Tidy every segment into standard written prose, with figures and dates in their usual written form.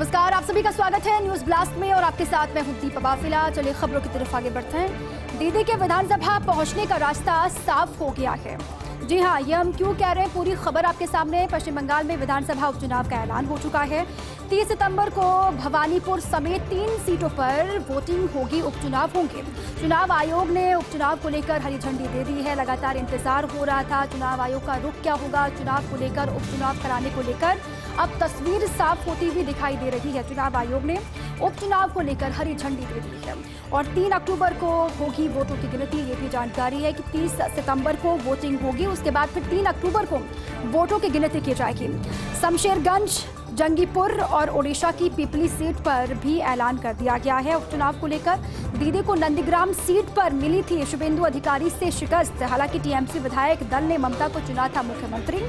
नमस्कार, आप सभी का स्वागत है न्यूज ब्लास्ट में और आपके साथ मैं हूं दीपा बाफिला। चलिए खबरों की तरफ आगे बढ़ते हैं। दीदी के विधानसभा पहुंचने का रास्ता साफ हो गया है। जी हां, ये हम क्यों कह रहे हैं, पूरी खबर आपके सामने है। पश्चिम बंगाल में विधानसभा उपचुनाव का ऐलान हो चुका है। 30 सितंबर को भवानीपुर समेत 3 सीटों पर वोटिंग होगी, उपचुनाव होंगे। चुनाव आयोग ने उपचुनाव को लेकर हरी झंडी दे दी है। लगातार इंतजार हो रहा था चुनाव आयोग का रुख क्या होगा, चुनाव को लेकर, उपचुनाव कराने को लेकर अब तस्वीर साफ होती हुई दिखाई दे रही है। चुनाव आयोग ने उपचुनाव को लेकर हरी झंडी दे दी है और 3 अक्टूबर को होगी वोटों की गिनती। ये भी जानकारी है कि 30 सितंबर को वोटिंग होगी, उसके बाद फिर 3 अक्टूबर को वोटों की गिनती की जाएगी। शमशेरगंज, जंगीपुर और ओडिशा की पिपली सीट पर भी ऐलान कर दिया गया है उपचुनाव को लेकर। दीदी को नंदीग्राम सीट पर मिली थी शुभेंदु अधिकारी से शिकस्त। हालांकि टीएमसी विधायक दल ने ममता को चुना था मुख्यमंत्री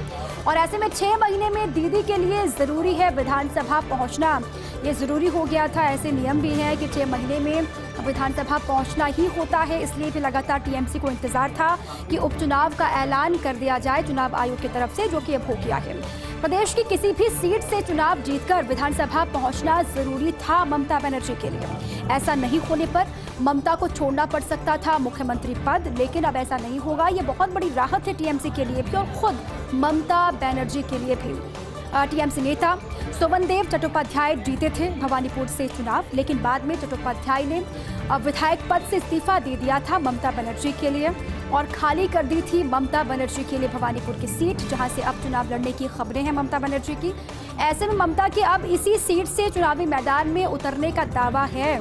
और ऐसे में 6 महीने में दीदी के लिए जरूरी है विधानसभा पहुंचना। ये जरूरी हो गया था। ऐसे नियम भी है कि 6 महीने में विधानसभा पहुंचना ही होता है। इसलिए भी लगातार टीएमसी को इंतजार था कि उपचुनाव का ऐलान कर दिया जाए चुनाव आयोग की तरफ से, जो कि अब हो गया है। प्रदेश की किसी भी सीट से चुनाव जीतकर विधानसभा पहुंचना जरूरी था ममता बनर्जी के लिए। ऐसा नहीं होने पर ममता को छोड़ना पड़ सकता था मुख्यमंत्री पद, लेकिन अब ऐसा नहीं होगा। ये बहुत बड़ी राहत है टीएमसी के लिए भी और खुद ममता बनर्जी के लिए भी। टीएमसी नेता सोवनदेव चट्टोपाध्याय जीते थे भवानीपुर से चुनाव, लेकिन बाद में चट्टोपाध्याय ने विधायक पद से इस्तीफा दे दिया था ममता बनर्जी के लिए और खाली कर दी थी ममता बनर्जी के लिए भवानीपुर की सीट, जहां से अब चुनाव लड़ने की खबरें हैं ममता बनर्जी की। ऐसे में ममता के अब इसी सीट से चुनावी मैदान में उतरने का दावा है।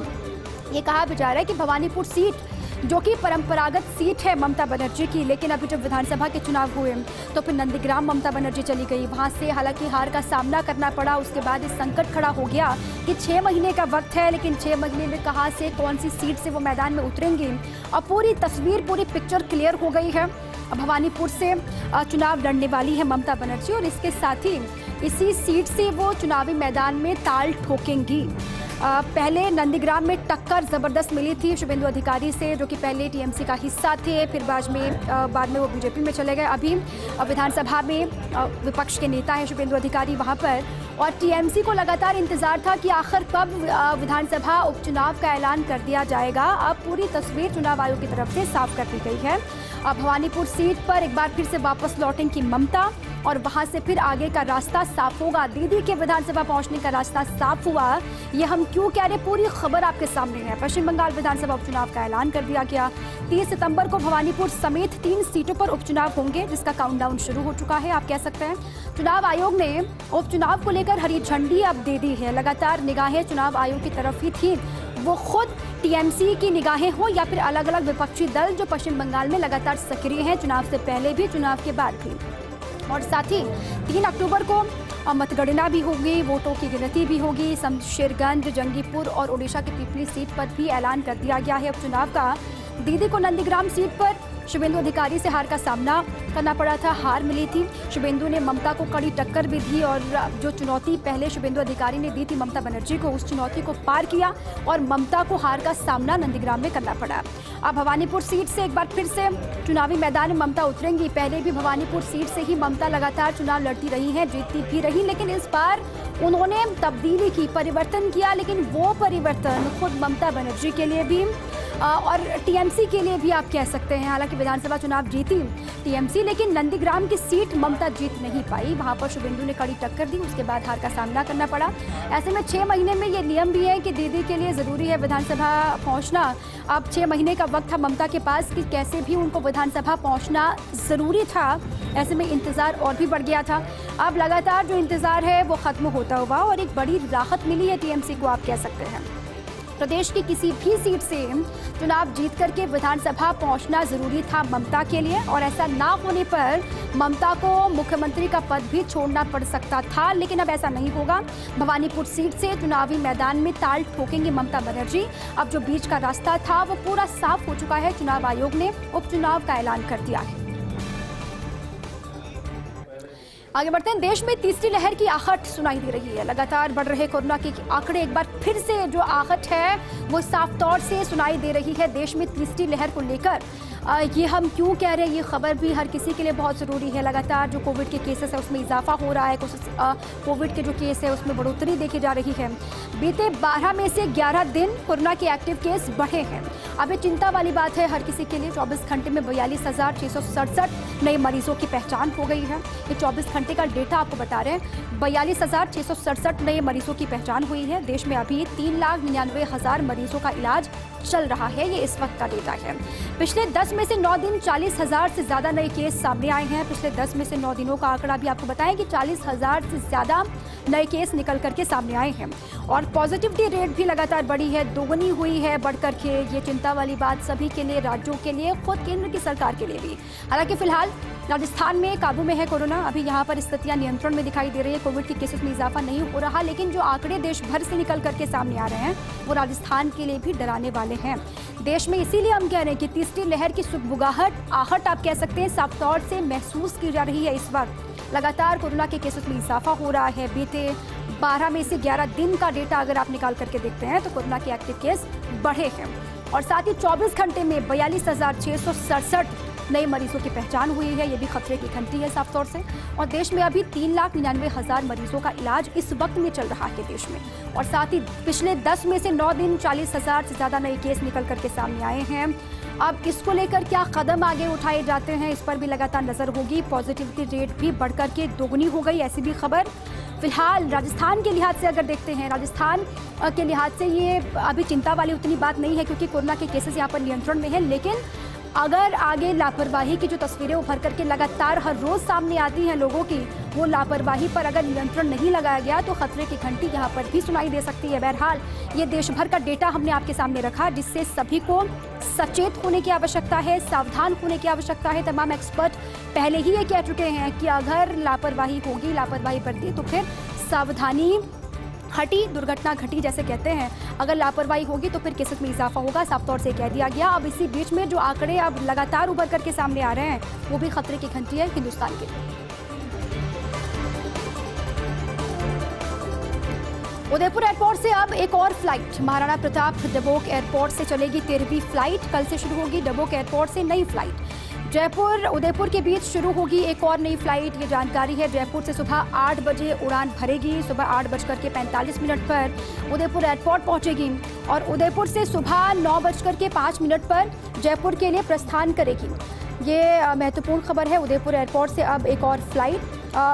ये कहा भी जा रहा है कि भवानीपुर सीट, जो कि परंपरागत सीट है ममता बनर्जी की, लेकिन अभी जब विधानसभा के चुनाव हुए तो फिर नंदीग्राम ममता बनर्जी चली गई। वहां से हालांकि हार का सामना करना पड़ा। उसके बाद इस संकट खड़ा हो गया कि 6 महीने का वक्त है, लेकिन 6 महीने में कहां से, कौन सी सीट से वो मैदान में उतरेंगे। अब पूरी तस्वीर, पूरी पिक्चर क्लियर हो गई है। भवानीपुर से चुनाव लड़ने वाली है ममता बनर्जी और इसके साथ ही इसी सीट से वो चुनावी मैदान में ताल ठोकेंगी। पहले नंदीग्राम में टक्कर जबरदस्त मिली थी शुभेंदु अधिकारी से, जो कि पहले टीएमसी का हिस्सा थे, फिर बाद में वो बीजेपी में चले गए। अभी विधानसभा में विपक्ष के नेता हैं शुभेंदु अधिकारी वहां पर, और टीएमसी को लगातार इंतजार था कि आखिर कब विधानसभा उपचुनाव का ऐलान कर दिया जाएगा। अब पूरी तस्वीर चुनाव आयोग की तरफ से साफ कर दी गई है। अब भवानीपुर सीट पर एक बार फिर से वापस लौटेंगी ममता और वहां से फिर आगे का रास्ता साफ होगा। दीदी के विधानसभा पहुंचने का रास्ता साफ हुआ। ये हम क्यों कह रहे, पूरी खबर आपके सामने है। पश्चिम बंगाल विधानसभा उपचुनाव का ऐलान कर दिया गया। 30 सितंबर को भवानीपुर समेत 3 सीटों पर उपचुनाव होंगे, जिसका काउंटडाउन शुरू हो चुका है, आप कह सकते हैं। चुनाव आयोग ने उपचुनाव को लेकर हरी झंडी अब दे दी है। लगातार निगाहें चुनाव आयोग की तरफ ही थी, वो खुद टीएमसी की निगाहें हो या फिर अलग अलग विपक्षी दल जो पश्चिम बंगाल में लगातार सक्रिय हैं, चुनाव से पहले भी, चुनाव के बाद भी। और साथ ही 3 अक्टूबर को मतगणना भी होगी, वोटों की गिनती भी होगी। शमशेरगंज, जंगीपुर और ओडिशा की पिपली सीट पर भी ऐलान कर दिया गया है उपचुनाव का। दीदी को नंदीग्राम सीट पर शुभेंदु अधिकारी से हार का सामना करना पड़ा था, हार मिली थी। शुभेंदु ने ममता को कड़ी टक्कर भी दी और जो चुनौती पहले शुभेंदु अधिकारी ने दी थी ममता बनर्जी को, उस चुनौती को पार किया और ममता को हार का सामना नंदीग्राम में करना पड़ा। अब भवानीपुर सीट से एक बार फिर से चुनावी मैदान में ममता उतरेंगी। पहले भी भवानीपुर सीट से ही ममता लगातार चुनाव लड़ती रही हैं, जीतती भी रही, लेकिन इस बार उन्होंने तब्दीली की, परिवर्तन किया, लेकिन वो परिवर्तन खुद ममता बनर्जी के लिए भी और टीएमसी के लिए भी आप कह सकते हैं। हालांकि विधानसभा चुनाव जीती टीएमसी, लेकिन नंदीग्राम की सीट ममता जीत नहीं पाई। वहां पर शुभेंदु ने कड़ी टक्कर दी, उसके बाद हार का सामना करना पड़ा। ऐसे में 6 महीने में ये नियम भी है कि दीदी के लिए ज़रूरी है विधानसभा पहुंचना। अब 6 महीने का वक्त था ममता के पास कि कैसे भी उनको विधानसभा पहुंचना ज़रूरी था। ऐसे में इंतज़ार और भी बढ़ गया था। अब लगातार जो इंतज़ार है वो ख़त्म होता हुआ और एक बड़ी राहत मिली है टीएमसी को, आप कह सकते हैं। प्रदेश की किसी भी सीट से चुनाव जीत करके विधानसभा पहुंचना जरूरी था ममता के लिए और ऐसा ना होने पर ममता को मुख्यमंत्री का पद भी छोड़ना पड़ सकता था, लेकिन अब ऐसा नहीं होगा। भवानीपुर सीट से चुनावी मैदान में ताल ठोकेंगे ममता बनर्जी। अब जो बीच का रास्ता था वो पूरा साफ हो चुका है। चुनाव आयोग ने उपचुनाव का ऐलान कर दिया है। आगे बढ़ते हैं। देश में तीसरी लहर की आहट सुनाई दे रही है। लगातार बढ़ रहे कोरोना के आंकड़े एक बार फिर से जो आहट है वो साफ तौर से सुनाई दे रही है। देश में तीसरी लहर को लेकर ये हम क्यों कह रहे हैं, ये खबर भी हर किसी के लिए बहुत ज़रूरी है। लगातार जो कोविड के केसेस है उसमें इजाफा हो रहा है, कुछ कोविड के जो केस है उसमें बढ़ोतरी देखी जा रही है। बीते 12 में से 11 दिन कोरोना के एक्टिव केस बढ़े हैं। अब ये चिंता वाली बात है हर किसी के लिए। 24 घंटे में 42,667 नए मरीजों की पहचान हो गई है। ये 24 घंटे का डेटा आपको बता रहे हैं। 42,667 नए मरीजों की पहचान हुई है। देश में अभी 3,99,000 मरीजों का इलाज चल रहा है। ये इस वक्त का डेटा है। पिछले 10 में से 9 दिन 40,000 से ज़्यादा नए केस सामने आए हैं। पिछले 10 में से 9 दिनों का आंकड़ा भी आपको बताएं कि 40,000 से ज़्यादा नए केस निकल करके सामने आए हैं। और पॉजिटिविटी रेट भी लगातार बढ़ी है, दोगुनी हुई है बढ़ करके। ये चिंता वाली बात सभी के लिए, राज्यों के लिए, खुद केंद्र की सरकार के लिए भी। हालांकि फिलहाल राजस्थान में काबू में है कोरोना। अभी यहाँ पर स्थितियाँ नियंत्रण में दिखाई दे रही है। कोविड के केसेस में इजाफा नहीं हो रहा, लेकिन जो आंकड़े देश भर से निकल करके सामने आ रहे हैं वो राजस्थान के लिए भी डराने वाले हैं। देश में इसीलिए हम कह रहे हैं कि तीसरी लहर की सुगबुगाहट, आहट आप कह सकते हैं, साफ तौर से महसूस की जा रही है। इस वक्त लगातार कोरोना के केसेस में इजाफा हो रहा है। बीते 12 में से 11 दिन का डेटा अगर आप निकाल करके देखते हैं तो कोरोना के एक्टिव केस बढ़े हैं। और साथ ही 24 घंटे में 42,667 नए मरीजों की पहचान हुई है। ये भी खतरे की घंटी है साफ तौर से। और देश में अभी 3,99,000 मरीजों का इलाज इस वक्त में चल रहा है देश में। और साथ ही पिछले 10 में से 9 दिन 40,000 से ज़्यादा नए केस निकल करके सामने आए हैं। अब इसको लेकर क्या कदम आगे उठाए जाते हैं, इस पर भी लगातार नजर होगी। पॉजिटिविटी रेट भी बढ़ करके दोगुनी हो गई, ऐसी भी खबर। फिलहाल राजस्थान के लिहाज से अगर देखते हैं, राजस्थान के लिहाज से ये अभी चिंता वाली उतनी बात नहीं है क्योंकि कोरोना के केसेस यहाँ पर नियंत्रण में है। लेकिन अगर आगे लापरवाही की जो तस्वीरें उभर करके लगातार हर रोज सामने आती हैं लोगों की, वो लापरवाही पर अगर नियंत्रण नहीं लगाया गया तो खतरे की घंटी यहाँ पर भी सुनाई दे सकती है। बहरहाल ये देश भर का डेटा हमने आपके सामने रखा, जिससे सभी को सचेत होने की आवश्यकता है, सावधान होने की आवश्यकता है। तमाम एक्सपर्ट पहले ही ये कह चुके हैं कि अगर लापरवाही होगी, लापरवाही बरती तो फिर सावधानी हटी दुर्घटना घटी, जैसे कहते हैं। अगर लापरवाही होगी तो फिर केसेस में इजाफा होगा, साफ तौर से कह दिया गया। अब इसी बीच में जो आंकड़े अब लगातार उभर करके सामने आ रहे हैं वो भी खतरे की घंटी है हिंदुस्तान के लिए। उदयपुर एयरपोर्ट से अब एक और फ्लाइट महाराणा प्रताप डबोक एयरपोर्ट से चलेगी 13वीं फ्लाइट। कल से शुरू होगी डबोक एयरपोर्ट से नई फ्लाइट। जयपुर उदयपुर के बीच शुरू होगी एक और नई फ्लाइट, ये जानकारी है। जयपुर से सुबह 8 बजे उड़ान भरेगी। सुबह 8:45 पर उदयपुर एयरपोर्ट पहुंचेगी और उदयपुर से सुबह 9:05 पर जयपुर के लिए प्रस्थान करेगी। ये महत्वपूर्ण खबर है। उदयपुर एयरपोर्ट से अब एक और फ्लाइट,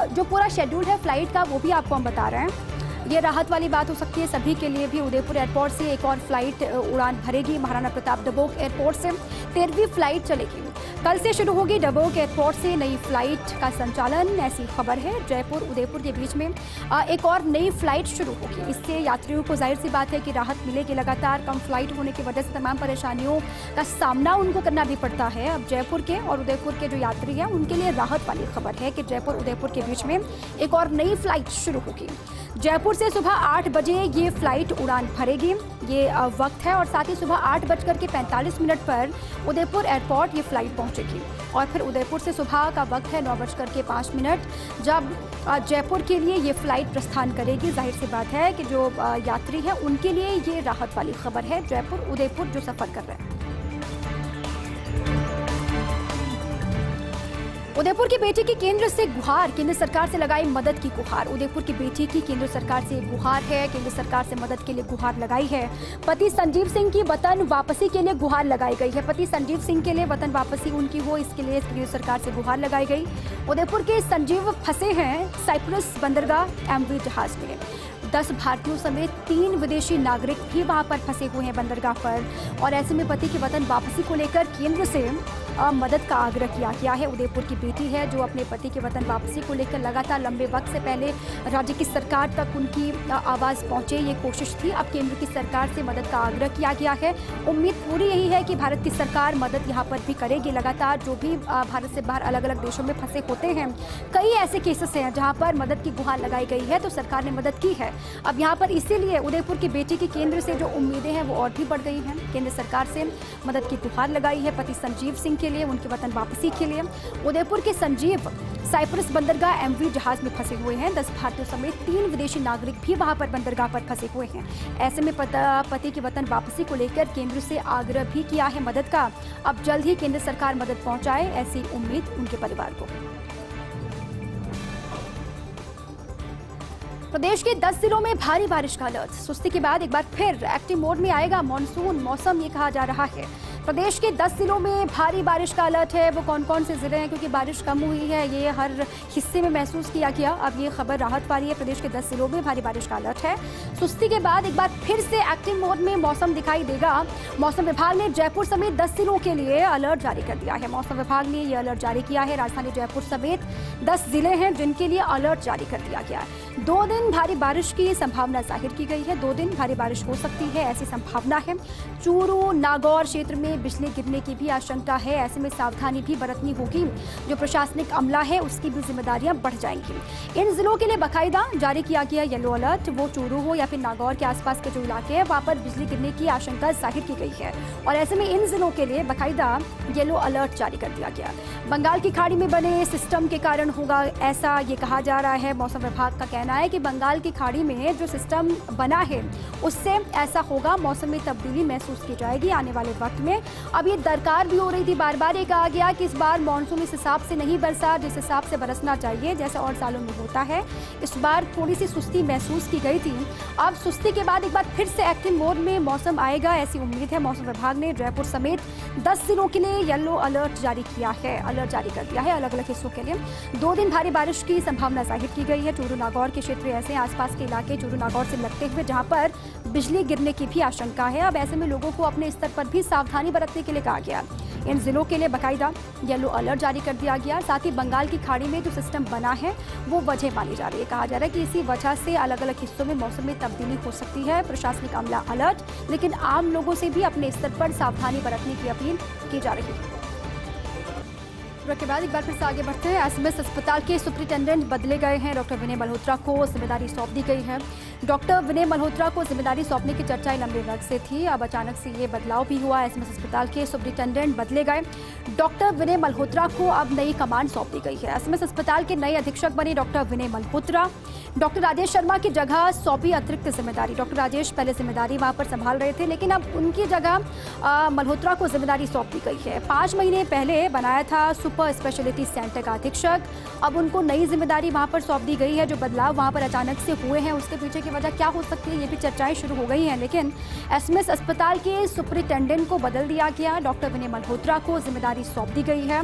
जो पूरा शेड्यूल है फ्लाइट का वो भी आपको हम बता रहे हैं। ये राहत वाली बात हो सकती है सभी के लिए भी। उदयपुर एयरपोर्ट से एक और फ्लाइट उड़ान भरेगी। महाराणा प्रताप डबोक एयरपोर्ट से 13वीं फ्लाइट चलेगी। कल से शुरू होगी डबोक एयरपोर्ट से नई फ्लाइट का संचालन, ऐसी खबर है। जयपुर उदयपुर के बीच में एक और नई फ्लाइट शुरू होगी। इससे यात्रियों को जाहिर सी बात है कि राहत मिलेगी। लगातार कम फ्लाइट होने की वजह से तमाम परेशानियों का सामना उनको करना भी पड़ता है। अब जयपुर के और उदयपुर के जो यात्री हैं उनके लिए राहत वाली खबर है कि जयपुर उदयपुर के बीच में एक और नई फ्लाइट शुरू होगी। जयपुर से सुबह 8 बजे ये फ्लाइट उड़ान भरेगी, ये वक्त है। और साथ ही सुबह 8:45 पर उदयपुर एयरपोर्ट ये फ्लाइट पहुंचेगी। और फिर उदयपुर से सुबह का वक्त है 9:05 जब जयपुर के लिए ये फ्लाइट प्रस्थान करेगी। जाहिर सी बात है कि जो यात्री हैं उनके लिए ये राहत वाली खबर है, जयपुर उदयपुर जो सफ़र कर रहे हैं। उदयपुर की बेटी की केंद्र से गुहार, केंद्र सरकार से लगाई मदद की गुहार। उदयपुर की बेटी की केंद्र सरकार से गुहार है, केंद्र सरकार से मदद के लिए गुहार लगाई है। पति संजीव सिंह की वतन वापसी के लिए गुहार लगाई गई है। पति संजीव सिंह के लिए वतन वापसी उनकी हो, इसके लिए केंद्र सरकार से गुहार लगाई गई। उदयपुर के संजीव फंसे हैं साइप्रस बंदरगाह एमवी जहाज में। 10 भारतीयों समेत 3 विदेशी नागरिक भी वहां पर फंसे हुए हैं बंदरगाह पर। और ऐसे में पति की वतन वापसी को लेकर केंद्र से मदद का आग्रह किया गया है। उदयपुर की बेटी है जो अपने पति की वतन वापसी को लेकर लगातार लंबे वक्त से पहले राज्य की सरकार तक उनकी आवाज़ पहुंचे, ये कोशिश थी। अब केंद्र की सरकार से मदद का आग्रह किया गया है। उम्मीद पूरी यही है कि भारत की सरकार मदद यहाँ पर भी करेगी। लगातार जो भी भारत से बाहर अलग अलग देशों में फंसे होते हैं, कई ऐसे केसेस हैं जहाँ पर मदद की गुहार लगाई गई है, तो सरकार ने मदद की है। अब यहाँ पर इसीलिए उदयपुर की बेटी की केंद्र से जो उम्मीदें हैं वो और भी बढ़ गई हैं। केंद्र सरकार से मदद की गुहार लगाई है पति संजीव सिंह के लिए, उनके वतन वापसी के लिए। उदयपुर के संजीव साइप्रस बंदरगाह एमवी जहाज में फंसे हुए हैं। 10 भारतीयों समेत 3 विदेशी नागरिक भी वहां पर बंदरगाह पर फंसे हुए हैं। ऐसे में पति की वतन वापसी को लेकर केंद्र से आग्रह भी किया है मदद का। अब जल्द ही केंद्र सरकार मदद पहुंचाए, ऐसी उम्मीद उनके परिवार को। प्रदेश के 10 जिलों में भारी बारिश का अलर्ट। सुस्ती के बाद एक बार फिर एक्टिव मोड में आएगा मॉनसून मौसम, ये कहा जा रहा है। प्रदेश के 10 जिलों में भारी बारिश का अलर्ट है। वो कौन कौन से जिले हैं, क्योंकि बारिश कम हुई है ये हर हिस्से में महसूस किया गया। अब ये खबर राहत वाली है। प्रदेश के 10 जिलों में भारी बारिश का अलर्ट है। सुस्ती के बाद एक बार फिर से एक्टिव मोड में मौसम दिखाई देगा। मौसम विभाग ने जयपुर समेत 10 जिलों के लिए अलर्ट जारी कर दिया है। मौसम विभाग ने ये अलर्ट जारी किया है। राजधानी जयपुर समेत 10 जिले हैं जिनके लिए अलर्ट जारी कर दिया गया है। 2 दिन भारी बारिश की संभावना जाहिर की गई है। 2 दिन भारी बारिश हो सकती है, ऐसी संभावना है। चूरू नागौर क्षेत्र में बिजली गिरने की भी आशंका है। ऐसे में सावधानी भी बरतनी होगी। जो प्रशासनिक अमला है उसकी भी जिम्मेदारियां बढ़ जाएंगी। इन जिलों के लिए बाकायदा जारी किया गया येलो अलर्ट। वो चूरू हो या फिर नागौर के आसपास के जो इलाके हैं वहां पर बिजली गिरने की आशंका जाहिर की गई है और ऐसे में इन जिलों के लिए बाकायदा येलो अलर्ट जारी कर दिया गया। बंगाल की खाड़ी में बने सिस्टम के कारण होगा ऐसा ये कहा जा रहा है। मौसम विभाग का कहना है कि बंगाल की खाड़ी में जो सिस्टम बना है उससे ऐसा होगा। मौसम में तब्दीली महसूस की जाएगी आने वाले वक्त में। अब ये दरकार भी हो रही थी, बार बार ये कहा गया कि इस बार मानसून इस हिसाब से नहीं बरसा जिस हिसाब से बरसना चाहिए, जैसे और सालों में होता है। इस बार थोड़ी सी सुस्ती महसूस की गई थी। अब सुस्ती के बाद एक बार फिर से एक्टिव मोड में मौसम आएगा, ऐसी उम्मीद है। मौसम विभाग ने जयपुर समेत 10 जिलों के लिए येलो अलर्ट जारी किया है, अलर्ट जारी कर दिया है अलग अलग हिस्सों के लिए। 2 दिन भारी बारिश की संभावना जाहिर की गई है। चूरू नागौर के क्षेत्र ऐसे आसपास के इलाके चूरू नागौर से लगते हुए जहां पर बिजली गिरने की भी आशंका है। अब ऐसे में लोगों को अपने स्तर पर भी सावधानी बरतने के लिए कहा गया। इन जिलों के लिए बाकायदा येलो अलर्ट जारी कर दिया गया। साथ ही बंगाल की खाड़ी में जो सिस्टम बना है वो वजह मानी जा रही है। कहा जा रहा है कि इसी वजह से अलग अलग हिस्सों में मौसम में तब्दीली हो सकती है। प्रशासनिक अमला अलर्ट, लेकिन आम लोगों से भी अपने स्तर पर सावधानी बरतने की अपील की जा रही है। के बाद एक बार फिर से आगे बढ़ते हैं। एसएमएस अस्पताल के सुपरिटेंडेंट बदले गए हैं। डॉक्टर विनय मल्होत्रा को जिम्मेदारी सौंप दी गई है। डॉक्टर विनय मल्होत्रा को जिम्मेदारी सौंपने की चर्चाएं लंबे वक्त से थी। अब अचानक से ये बदलाव भी हुआ। एसएमएस अस्पताल के सुपरिटेंडेंट बदले गए। डॉक्टर विनय मल्होत्रा को अब नई कमांड सौंप दी गई है। एसएमएस अस्पताल के नए अधीक्षक बने डॉक्टर विनय मल्होत्रा। डॉक्टर राजेश शर्मा की जगह सौंपी अतिरिक्त जिम्मेदारी। डॉक्टर राजेश पहले जिम्मेदारी वहां पर संभाल रहे थे, लेकिन अब उनकी जगह मल्होत्रा को जिम्मेदारी सौंप दी गई है। 5 महीने पहले बनाया था सुपर स्पेशलिटी सेंटर का अधीक्षक। अब उनको नई जिम्मेदारी वहां पर सौंप दी गई है। जो बदलाव वहां पर अचानक से हुए हैं उसके पीछे की वजह क्या हो सकती है, ये भी चर्चाएं शुरू हो गई हैं। लेकिन एसएमएस अस्पताल के सुपरिटेंडेंट को बदल दिया गया। डॉक्टर विनय मल्होत्रा को जिम्मेदारी सौंप दी गई है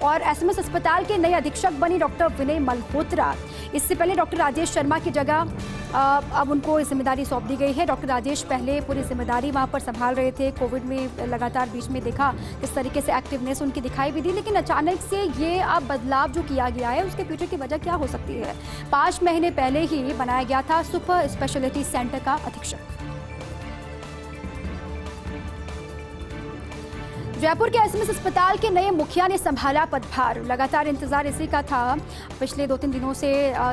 और एसएमएस अस्पताल के नए अधीक्षक बनी डॉक्टर विनय मल्होत्रा। इससे पहले डॉक्टर राजेश शर्मा की जगह अब उनको जिम्मेदारी सौंप दी गई है। डॉक्टर राजेश पहले पूरी जिम्मेदारी वहां पर संभाल रहे थे। कोविड में लगातार बीच में देखा इस तरीके से एक्टिवनेस उनकी दिखाई भी दी, लेकिन अचानक से ये अब बदलाव जो किया गया है उसके पीछे की वजह क्या हो सकती है। 5 महीने पहले ही बनाया गया था सुपर स्पेशलिटी सेंटर का अधीक्षक। जयपुर के एसएमएस अस्पताल के नए मुखिया ने संभाला पदभार। लगातार इंतजार इसी का था। पिछले 2-3 दिनों से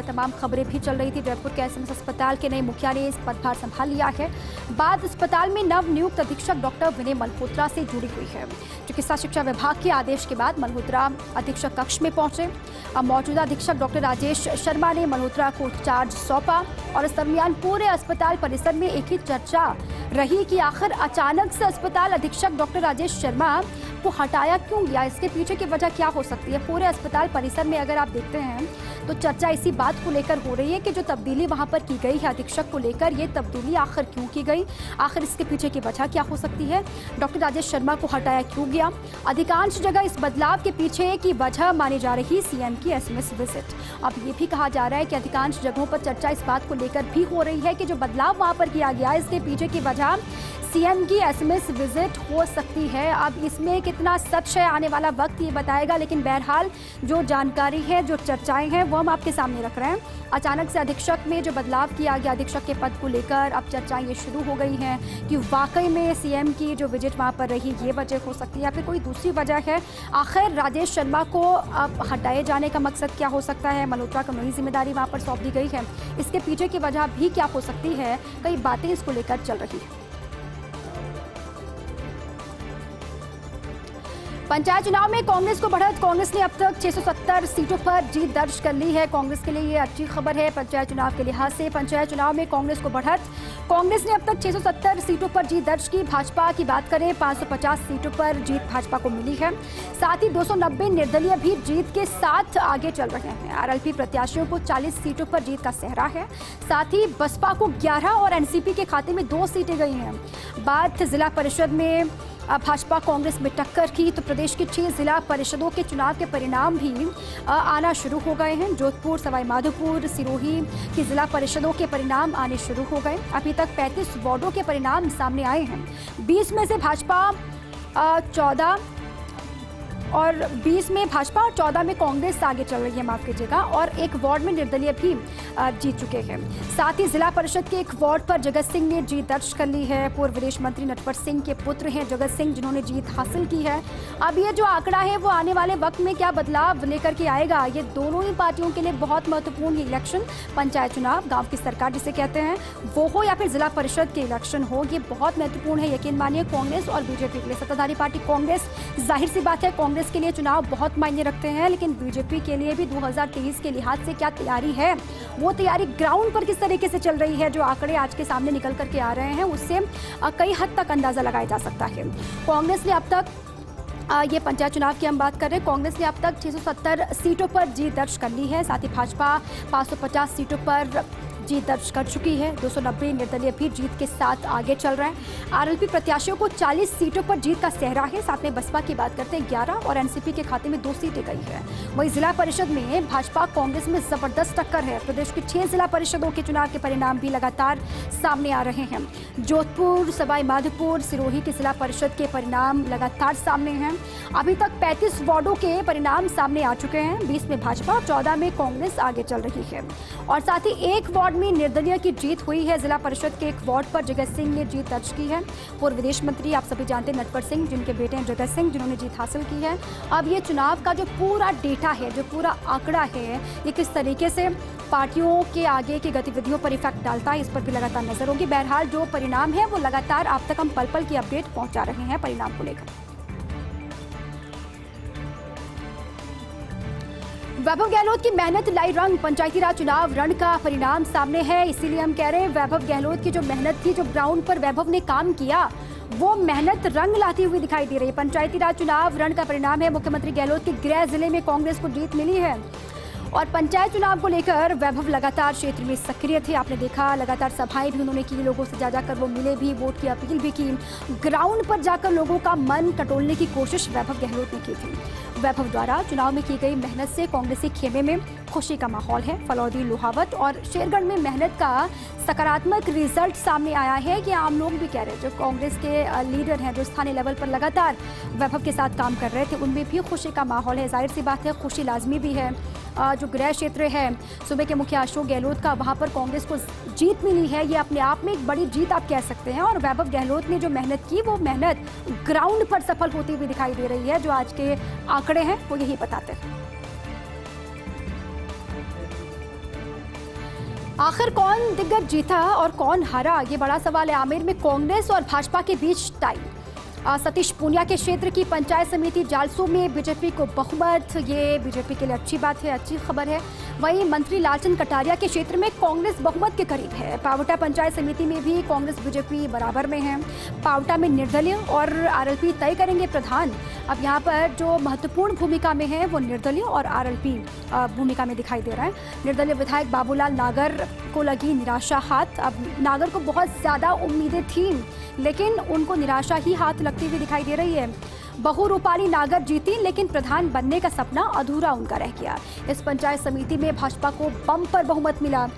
तमाम खबरें भी चल रही थी। जयपुर के एसएमएस अस्पताल के नए मुखिया ने इस पदभार संभाल लिया है। बात अस्पताल में नव नियुक्त अधीक्षक डॉक्टर विनय मल्होत्रा से जुड़ी हुई है। चिकित्सा शिक्षा विभाग के आदेश के बाद मल्होत्रा अधीक्षक कक्ष में पहुंचे। अब मौजूदा अधीक्षक डॉक्टर राजेश शर्मा ने मल्होत्रा को चार्ज सौंपा और इस दरमियान पूरे अस्पताल परिसर में एक ही चर्चा रही कि आखिर अचानक से अस्पताल अधीक्षक डॉक्टर राजेश शर्मा को हटाया क्यों गया, इसके पीछे की वजह क्या हो सकती है। पूरे अस्पताल परिसर में अगर आप देखते हैं तो चर्चा इसी बात को लेकर हो रही है कि जो तब्दीली वहां पर की गई है अधीक्षक को लेकर, ये तब्दीली आखिर क्यों की गई, आखिर इसके पीछे की वजह क्या हो सकती है। डॉक्टर राजेश शर्मा को हटाया क्यों गया। अधिकांश जगह इस बदलाव के पीछे की वजह मानी जा रही सीएम की एसएमएस विजिट। अब ये भी कहा जा रहा है कि अधिकांश जगहों पर चर्चा इस बात को लेकर भी हो रही है कि जो बदलाव वहां पर किया गया इसके पीछे की वजह सीएम की एसएमएस विजिट हो सकती है। अब इसमें कितना सच है आने वाला वक्त ये बताएगा, लेकिन बहरहाल जो जानकारी है, जो चर्चाएं हैं वो हम आपके सामने रख रहे हैं। अचानक से अधीक्षक में जो बदलाव किया गया अधीक्षक के पद को लेकर अब चर्चाएं ये शुरू हो गई हैं कि वाकई में सीएम की जो विजिट वहां पर रही ये वजह हो सकती है या फिर कोई दूसरी वजह है। आखिर राजेश शर्मा को अब हटाए जाने का मकसद क्या हो सकता है। मल्होत्रा को नई जिम्मेदारी वहां पर सौंप दी गई है, इसके पीछे की वजह भी क्या हो सकती है, कई बातें इसको लेकर चल रही है। पंचायत चुनाव में कांग्रेस को बढ़त। कांग्रेस ने अब तक 670 सीटों पर जीत दर्ज कर ली है। कांग्रेस के लिए ये अच्छी खबर है। पंचायत चुनाव के लिहाज से पंचायत चुनाव में कांग्रेस को बढ़त। कांग्रेस ने अब तक 670 सीटों पर जीत दर्ज की। भाजपा की बात करें 550 सीटों पर जीत भाजपा को मिली है। साथ ही 290 निर्दलीय भी जीत के साथ आगे चल रहे हैं। आरएलपी प्रत्याशियों को 40 सीटों पर जीत का सेहरा है। साथ ही बसपा को 11 और एनसीपी के खाते में 2 सीटें गई हैं। बात जिला परिषद में भाजपा कांग्रेस में टक्कर की तो प्रदेश के 6 जिला परिषदों के चुनाव के परिणाम भी आना शुरू हो गए हैं। जोधपुर, सवाई माधोपुर, सिरोही की जिला परिषदों के परिणाम आने शुरू हो गए। अभी तक 35 वार्डों के परिणाम सामने आए हैं। 20 में भाजपा और 14 में कांग्रेस आगे चल रही है, माफ कीजिएगा, और एक वार्ड में निर्दलीय भी जीत चुके हैं। साथ ही जिला परिषद के एक वार्ड पर जगत सिंह ने जीत दर्ज कर ली है। पूर्व विदेश मंत्री नटवर सिंह के पुत्र हैं जगत सिंह, जिन्होंने जीत हासिल की है। अब ये जो आंकड़ा है वो आने वाले वक्त में क्या बदलाव लेकर के आएगा, ये दोनों ही पार्टियों के लिए बहुत महत्वपूर्ण इलेक्शन, पंचायत चुनाव, गाँव की सरकार जिसे कहते हैं वो हो या फिर जिला परिषद के इलेक्शन हो, ये बहुत महत्वपूर्ण है। यकीन मानिए कांग्रेस और बीजेपी के लिए। सत्ताधारी पार्टी कांग्रेस, जाहिर सी बात है कांग्रेस के लिए चुनाव बहुत मायने रखते हैं, लेकिन बीजेपी के लिए भी 2023 के लिहाज से क्या तैयारी है, वो तैयारी ग्राउंड पर किस तरीके से चल रही है, जो आंकड़े आज के सामने निकल करके आ रहे हैं उससे कई हद तक अंदाजा लगाया जा सकता है। कांग्रेस ने अब तक ये पंचायत चुनाव की हम बात कर रहे हैं, कांग्रेस ने अब तक 670 सीटों पर जीत दर्ज कर ली है। साथ ही भाजपा 550 सीटों पर जीत दर्ज कर चुकी है। 290 निर्दलीय भी जीत के साथ आगे चल रहे हैं। आरएलपी प्रत्याशियों को 40 सीटों पर जीत का सेहरा है। साथ में बसपा की बात करते हैं 11 और एनसीपी के खाते में 2 सीटें गई है। वहीं जिला परिषद में भाजपा कांग्रेस में जबरदस्त टक्कर है। प्रदेश के 6 जिला परिषदों के चुनाव के परिणाम भी लगातार सामने आ रहे हैं। जोधपुर, सवाई माधोपुर, सिरोही की जिला परिषद के परिणाम लगातार सामने हैं। अभी तक 35 वार्डों के परिणाम सामने आ चुके हैं। 20 में भाजपा और 14 में कांग्रेस आगे चल रही है। और साथ ही एक वार्ड में निर्दलीय की जीत हुई है। जिला परिषद के एक वार्ड पर जगत सिंह ने जीत दर्ज की है। पूर्व विदेश मंत्री आप सभी जानते हैं नटवर सिंह, जिनके बेटे हैं जगत सिंह, जिन्होंने जीत हासिल की है। अब ये चुनाव का जो पूरा डेटा है, जो पूरा आंकड़ा है, ये किस तरीके से पार्टियों के आगे की गतिविधियों पर इफेक्ट डालता है, इस पर भी लगातार नजर होगी। बहरहाल जो परिणाम है वो लगातार आप तक हम पल पल की अपडेट पहुंचा रहे हैं परिणाम को लेकर। वैभव गहलोत की मेहनत लाई रंग, पंचायती राज चुनाव रण का परिणाम सामने है। इसीलिए हम कह रहे हैं वैभव गहलोत की जो मेहनत थी, जो ग्राउंड पर वैभव ने काम किया, वो मेहनत रंग लाती हुई दिखाई दे रही है। पंचायती राज चुनाव रण का परिणाम है। मुख्यमंत्री गहलोत के गृह जिले में कांग्रेस को जीत मिली है। और पंचायत चुनाव को लेकर वैभव लगातार क्षेत्र में सक्रिय थे। आपने देखा लगातार सभाएं भी उन्होंने की, लोगों से जा जाकर वो मिले भी, वोट की अपील भी की। ग्राउंड पर जाकर लोगों का मन टटोलने की कोशिश वैभव गहलोत ने की थी। वैभव द्वारा चुनाव में की गई मेहनत से कांग्रेसी खेमे में खुशी का माहौल है। फलौदी, लोहावट और शेरगढ़ में मेहनत का सकारात्मक रिजल्ट सामने आया है कि आम लोग भी कह रहे हैं। जो कांग्रेस के लीडर हैं, जो स्थानीय लेवल पर लगातार वैभव के साथ काम कर रहे थे, उनमें भी खुशी का माहौल है। जाहिर सी बात है खुशी लाजमी भी है। जो गृह क्षेत्र है सूबे के मुखिया अशोक गहलोत का, वहाँ पर कांग्रेस को जीत मिली है, ये अपने आप में एक बड़ी जीत आप कह सकते हैं। और वैभव गहलोत ने जो मेहनत की, वो मेहनत ग्राउंड पर सफल होती हुई दिखाई दे रही है। जो आज के आंकड़े हैं वो यही बताते हैं। आखिर कौन दिग्गज जीता और कौन हारा, ये बड़ा सवाल है। आमेर में कांग्रेस और भाजपा के बीच टाई। सतीश पूनिया के क्षेत्र की पंचायत समिति जालसू में बीजेपी को बहुमत, ये बीजेपी के लिए अच्छी बात है, अच्छी खबर है। वहीं मंत्री लालचंद कटारिया के क्षेत्र में कांग्रेस बहुमत के करीब है। पावटा पंचायत समिति में भी कांग्रेस बीजेपी बराबर में है। पावटा में निर्दलीय और आरएलपी तय करेंगे प्रधान। अब यहाँ पर जो महत्वपूर्ण भूमिका में है वो निर्दलीय और आरएलपी भूमिका में दिखाई दे रहा है। निर्दलीय विधायक बाबूलाल नागर को लगी निराशा हाथ। अब नागर को बहुत ज़्यादा उम्मीदें थी, लेकिन उनको निराशा ही हाथ लगती हुई दिखाई दे रही है। बहु रूपाली नागर जीती, लेकिन प्रधान बनने का सपना अधूरा उनका रह गया। इस पंचायत समिति में भाजपा को बम्पर बहुमत मिला।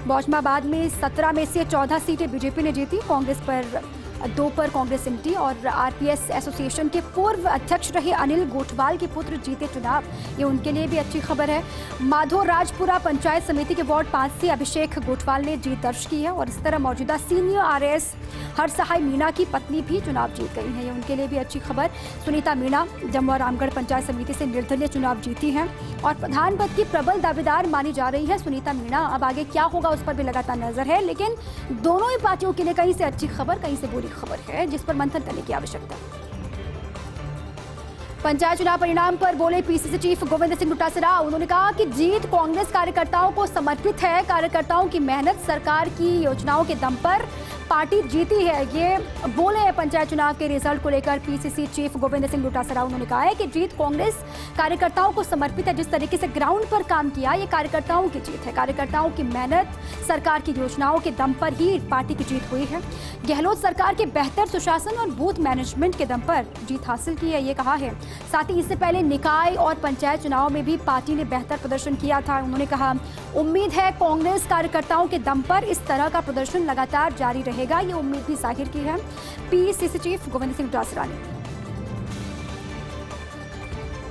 बौजमाबाद में 17 में से 14 सीटें बीजेपी ने जीती। कांग्रेस पर 2 पर कांग्रेस एमटी और आरपीएस एसोसिएशन के पूर्व अध्यक्ष रहे अनिल गोठवाल के पुत्र जीते चुनाव, ये उनके लिए भी अच्छी खबर है। माधो राजपुरा पंचायत समिति के वार्ड 5 से अभिषेक गोठवाल ने जीत दर्ज की है। और इस तरह मौजूदा सीनियर आरएस हरसहाय मीणा की पत्नी भी चुनाव जीत गई हैं, ये उनके लिए भी अच्छी खबर। सुनीता मीणा जम्मू और रामगढ़ पंचायत समिति से निर्दलीय चुनाव जीती हैं और प्रधान पद की प्रबल दावेदार मानी जा रही है सुनीता मीणा। अब आगे क्या होगा उस पर भी लगातार नजर है, लेकिन दोनों ही पार्टियों के लिए कहीं से अच्छी खबर, कहीं से बुरी खबर है, जिस पर मंथन करने की आवश्यकता है। पंचायत चुनाव परिणाम पर बोले पीसीसी चीफ गोविंद सिंह डोटासरा। उन्होंने कहा कि जीत कांग्रेस कार्यकर्ताओं को समर्पित है। कार्यकर्ताओं की मेहनत, सरकार की योजनाओं के दम पर पार्टी जीती है। ये बोले हैं पंचायत चुनाव के रिजल्ट को लेकर पीसीसी चीफ गोविंद सिंह डोटासरा। उन्होंने कहा है कि जीत कांग्रेस कार्यकर्ताओं को समर्पित है। जिस तरीके से ग्राउंड पर काम किया, ये कार्यकर्ताओं की जीत है। कार्यकर्ताओं की मेहनत, सरकार की योजनाओं के दम पर ही पार्टी की जीत हुई है। गहलोत सरकार के बेहतर सुशासन और बूथ मैनेजमेंट के दम पर जीत हासिल की है, ये कहा है। साथ ही इससे पहले निकाय और पंचायत चुनाव में भी पार्टी ने बेहतर प्रदर्शन किया था। उन्होंने कहा, उम्मीद है कांग्रेस कार्यकर्ताओं के दम पर इस तरह का प्रदर्शन लगातार जारी रहेगा। ये उम्मीद भी जाहिर की है पीसीसी चीफ गोविंद सिंह डोटासरा ने।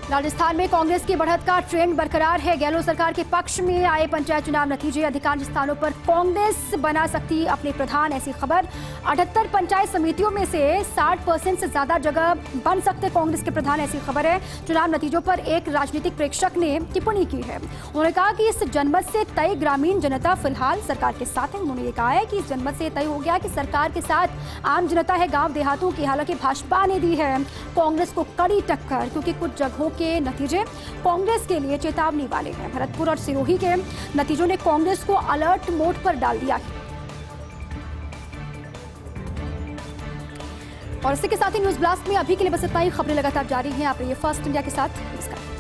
राजस्थान में कांग्रेस की बढ़त का ट्रेंड बरकरार है। गहलोत सरकार के पक्ष में आए पंचायत चुनाव नतीजे, अधिकांश स्थानों पर कांग्रेस बना सकती अपने प्रधान, ऐसी खबर। 78 पंचायत समितियों में से 60% से ज्यादा जगह बन सकते कांग्रेस के प्रधान, ऐसी खबर है। चुनाव नतीजों पर एक राजनीतिक प्रेक्षक ने टिप्पणी की है। उन्होंने कहा कि इस जनमत से तय ग्रामीण जनता फिलहाल सरकार के साथ है। उन्होंने ये कहा है कि इस जनमत से तय हो गया कि सरकार के साथ आम जनता है, गाँव देहातों की। हालांकि भाजपा ने दी है कांग्रेस को कड़ी टक्कर, क्योंकि कुछ जगहों के नतीजे कांग्रेस के लिए चेतावनी वाले हैं। भरतपुर और सिरोही के नतीजों ने कांग्रेस को अलर्ट मोड पर डाल दिया है। और इसी के साथ ही न्यूज ब्लास्ट में अभी के लिए बस इतना ही। खबरें लगातार जारी हैं। आप रहिए फर्स्ट इंडिया के साथ। नमस्कार।